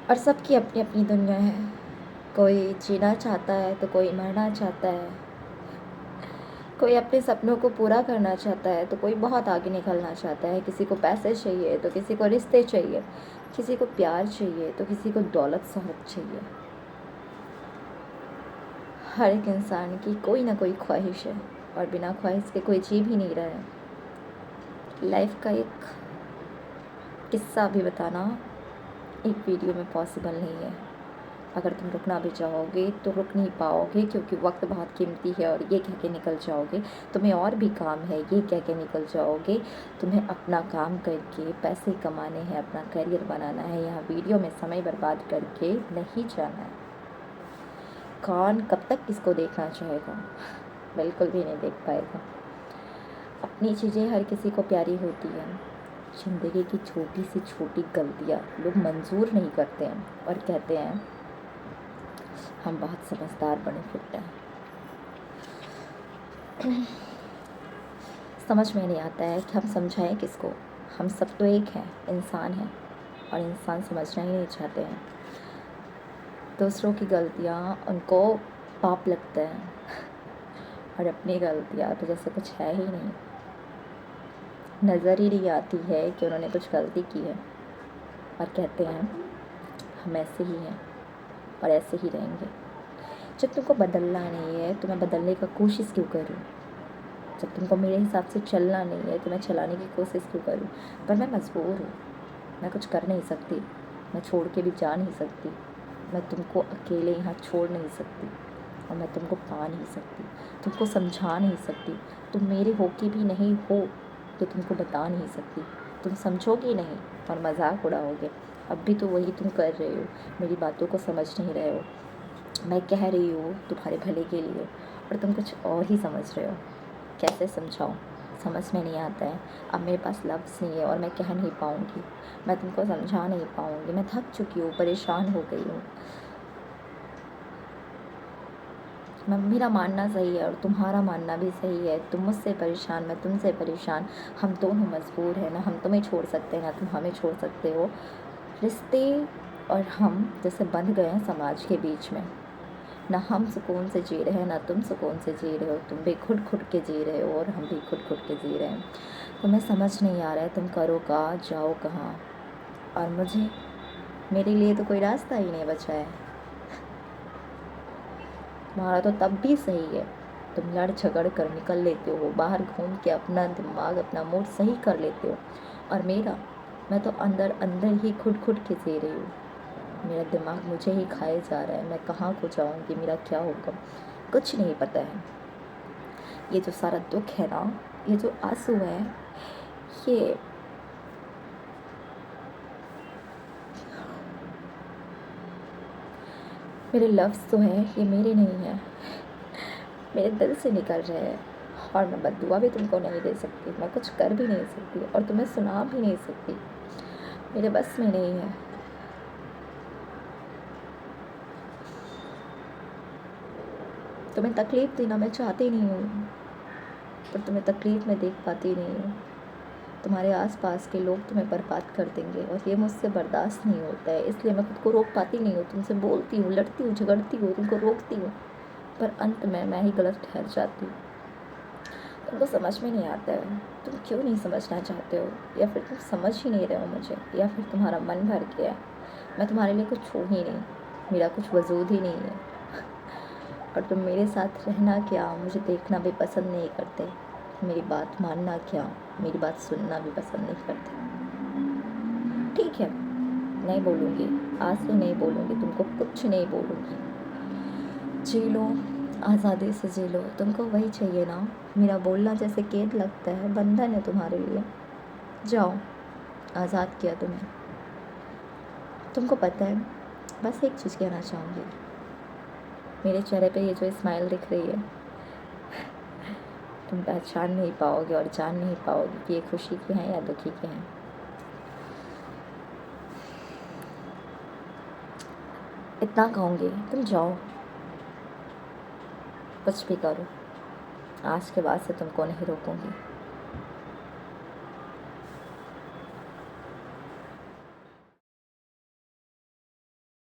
और सबकी अपनी अपनी दुनिया है। कोई जीना चाहता है तो कोई मरना चाहता है, कोई अपने सपनों को पूरा करना चाहता है तो कोई बहुत आगे निकलना चाहता है। किसी को पैसे चाहिए तो किसी को रिश्ते चाहिए, किसी को प्यार चाहिए तो किसी को दौलत शोहरत चाहिए। हर एक इंसान की कोई ना कोई ख्वाहिश है और बिना ख्वाहिश के कोई जी भी नहीं रहा है। लाइफ का एक किस्सा भी बताना एक वीडियो में पॉसिबल नहीं है। अगर तुम रुकना भी चाहोगे तो रुक नहीं पाओगे, क्योंकि वक्त बहुत कीमती है और ये कह के निकल जाओगे तुम्हें और भी काम है, ये कह के निकल जाओगे तुम्हें अपना काम करके पैसे कमाने हैं, अपना करियर बनाना है। यहाँ वीडियो में समय बर्बाद करके नहीं जाना है। कौन कब तक किसको देखना चाहेगा? बिल्कुल भी नहीं देख पाएगा। अपनी चीज़ें हर किसी को प्यारी होती हैं। ज़िंदगी की छोटी से छोटी गलतियाँ लोग मंजूर नहीं करते हैं और कहते हैं हम बहुत समझदार बने फिरते हैं। समझ में नहीं आता है कि हम समझाएं किसको। हम सब तो एक हैं, इंसान हैं, और इंसान समझना ही नहीं चाहते हैं। दूसरों की गलतियाँ उनको पाप लगता है और अपनी गलतियाँ तो जैसे कुछ है ही नहीं। नज़र ही नहीं आती है कि उन्होंने कुछ गलती की है और कहते हैं हम ऐसे ही हैं और ऐसे ही रहेंगे। जब तुमको बदलना नहीं है तो मैं बदलने का कोशिश क्यों करूं? जब तुमको मेरे हिसाब से चलना नहीं है तो मैं चलाने की कोशिश क्यों करूं? पर मैं मजबूर हूँ, मैं कुछ कर नहीं सकती, मैं छोड़ के भी जा नहीं सकती, मैं तुमको अकेले यहाँ छोड़ नहीं सकती और मैं तुमको पा नहीं सकती, तुमको समझा नहीं सकती। तुम मेरे हो के भी नहीं हो तो तुमको बता नहीं सकती। तुम समझोगे नहीं और मजाक उड़ाओगे। अब भी तो वही तुम कर रहे हो, मेरी बातों को समझ नहीं रहे हो। मैं कह रही हूँ तुम्हारे भले के लिए और तुम कुछ और ही समझ रहे हो। कैसे समझाऊँ? समझ में नहीं आता है। अब मेरे पास लफ्ज़ नहीं है और मैं कह नहीं पाऊँगी, मैं तुमको समझा नहीं पाऊँगी। मैं थक चुकी हूँ, परेशान हो गई हूँ। मेरा मानना सही है और तुम्हारा मानना भी सही है। तुम मुझसे परेशान, मैं तुमसे परेशान, हम दोनों मजबूर हैं। ना हम तुम्हें छोड़ सकते हैं ना तुम हमें छोड़ सकते हो। रिश्ते और हम जैसे बंध गए हैं समाज के बीच में। ना हम सुकून से जी रहे हैं ना तुम सुकून से जी रहे हो। तुम भी खुद खुद के जी रहे हो और हम भी खुद खुद के जी रहे हैं। तुम्हें समझ नहीं आ रहा है तुम करो का जाओ कहाँ। और मुझे, मेरे लिए तो कोई रास्ता ही नहीं बचा है। तुम्हारा तो तब भी सही है, तुम लड़ झगड़ कर निकल लेते हो, बाहर घूम के अपना दिमाग अपना मूड सही कर लेते हो। और मेरा, मैं तो अंदर अंदर ही खुद खुद के जी रही हूँ। मेरा दिमाग मुझे ही खाए जा रहा है। मैं कहाँ को जाऊँगी, मेरा क्या होगा, कुछ नहीं पता है। ये जो सारा दुख है ना, ये जो आंसू है, ये मेरे लफ्ज़ तो हैं, ये मेरे नहीं हैं, मेरे दिल से निकल रहे हैं। और मैं बद्दुआ भी तुमको नहीं दे सकती, मैं कुछ कर भी नहीं सकती और तुम्हें सुना भी नहीं सकती, मेरे बस में नहीं है। तुम्हें तकलीफ़ देना मैं चाहती नहीं हूँ, पर तुम्हें तकलीफ़ में देख पाती नहीं हूँ। तुम्हारे आसपास के लोग तुम्हें बर्बाद कर देंगे और ये मुझसे बर्दाश्त नहीं होता है। इसलिए मैं खुद को रोक पाती नहीं हूँ। तुमसे बोलती हूँ, लड़ती हूँ, झगड़ती हूँ, तुमको रोकती हूँ, पर अंत में मैं ही गलत ठहर जाती हूँ। तुमको समझ में नहीं आता है, तुम क्यों नहीं समझना चाहते हो? या फिर तुम समझ ही नहीं रहे हो मुझे, या फिर तुम्हारा मन भर गया है। मैं तुम्हारे लिए कुछ हूँ ही नहीं, मेरा कुछ वजूद ही नहीं है। और तुम मेरे साथ रहना क्या, मुझे देखना भी पसंद नहीं करते। मेरी बात मानना क्या, मेरी बात सुनना भी पसंद नहीं करते। ठीक है, नहीं बोलूँगी, आज से नहीं बोलूँगी, तुमको कुछ नहीं बोलूँगी। जी लो, आज़ादी से जी लो। तुमको वही चाहिए ना? मेरा बोलना जैसे कैद लगता है, बंधन है तुम्हारे लिए। जाओ, आज़ाद किया तुम्हें। तुमको पता है, बस एक चीज़ कहना चाहूँगी। मेरे चेहरे पे ये जो स्माइल दिख रही है, तुम पहचान नहीं पाओगे और जान नहीं पाओगे कि ये खुशी के हैं या दुखी के हैं। इतना कहूँगी, तुम जाओ, कुछ भी करो, आज के बाद से तुमको नहीं रोकूंगी।